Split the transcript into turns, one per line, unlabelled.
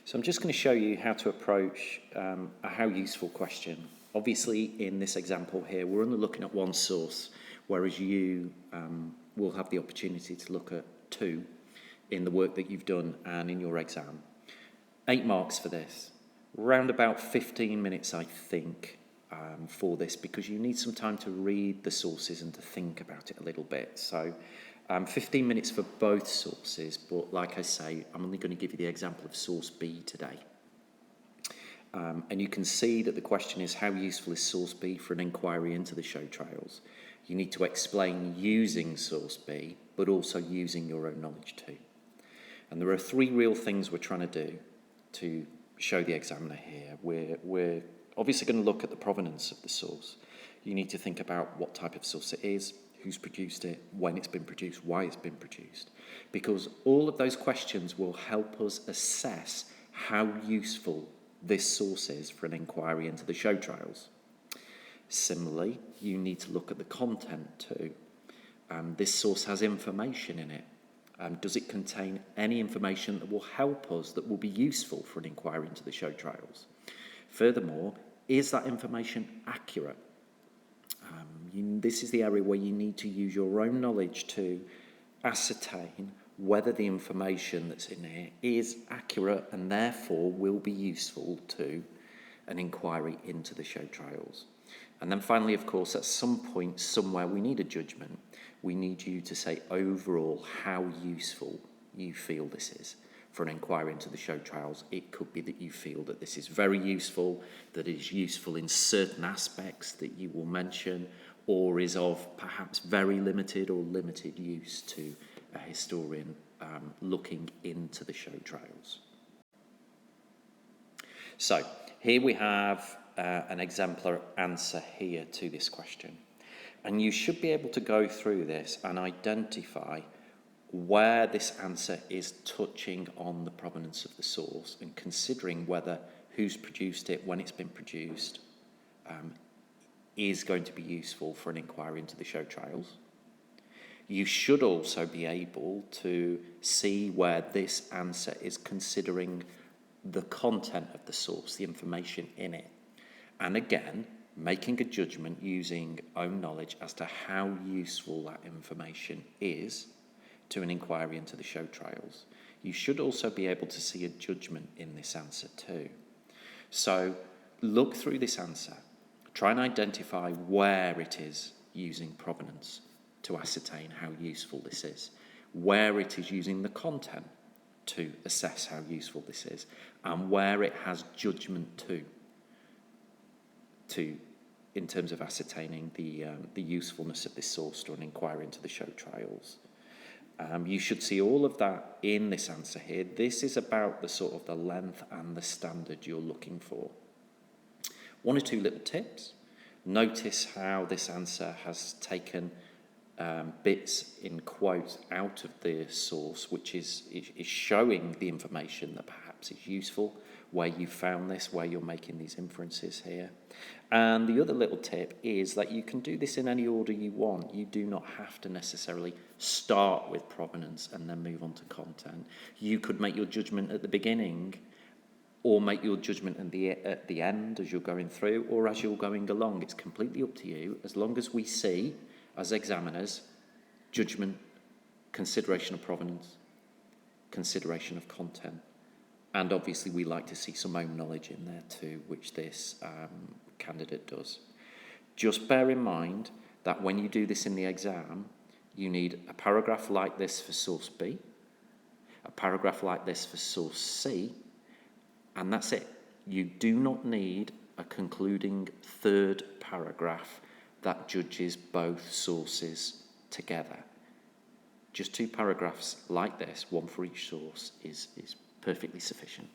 So I'm just going to show you how to approach a how useful question. Obviously, in this example here, we're only looking at one source, whereas you will have the opportunity to look at two in the work that you've done and in your exam. 8 marks for this. Round about 15 minutes, I think, for this, because you need some time to read the sources and to think about it a little bit. So 15 minutes for both sources, but like I say, I'm only going to give you the example of source B today. And you can see that the question is, how useful is source B for an inquiry into the show trials? You need to explain using source B, but also using your own knowledge too. And there are 3 real things we're trying to do to show the examiner here. We're obviously going to look at the provenance of the source. You need to think about what type of source it is, who's produced it, when it's been produced, why it's been produced. Because all of those questions will help us assess how useful this source is for an inquiry into the show trials. Similarly, you need to look at the content too. This source has information in it. Does it contain any information that will help us, that will be useful for an inquiry into the show trials? Furthermore, is that information accurate? This is the area where you need to use your own knowledge to ascertain whether the information that's in here is accurate and therefore will be useful to an inquiry into the show trials. And then finally, of course, at some point, somewhere, we need a judgment. We need you to say overall how useful you feel this is for an inquiry into the show trials. It could be that you feel that this is very useful, that it is useful in certain aspects that you will mention, or is of perhaps very limited or limited use to a historian looking into the show trials. So here we have an exemplar answer here to this question. And you should be able to go through this and identify where this answer is touching on the provenance of the source and considering whether who's produced it, when it's been produced, is going to be useful for an inquiry into the show trials. You should also be able to see where this answer is considering the content of the source, the information in it. And again, making a judgment using own knowledge as to how useful that information is to an inquiry into the show trials. You should also be able to see a judgment in this answer too. So look through this answer. Try and identify where it is using provenance to ascertain how useful this is, where it is using the content to assess how useful this is, and where it has judgment to in terms of ascertaining the usefulness of this source to an inquiry into the show trials. You should see all of that in this answer here. This is about the sort of the length and the standard you're looking for. 1 or 2 little tips. Notice how this answer has taken bits in quotes out of the source, which is showing the information that perhaps is useful, where you found this, where you're making these inferences here. And the other little tip is that you can do this in any order you want. You do not have to necessarily start with provenance and then move on to content. You could make your judgment at the beginning, or make your judgment at the end as you're going through, or as you're going along. It's completely up to you, as long as we see, as examiners, judgment, consideration of provenance, consideration of content. And obviously we like to see some own knowledge in there too, which this candidate does. Just bear in mind that when you do this in the exam, you need a paragraph like this for source B, a paragraph like this for source C, and that's it. You do not need a concluding 3rd paragraph that judges both sources together. Just 2 paragraphs like this, one for each source, is perfectly sufficient.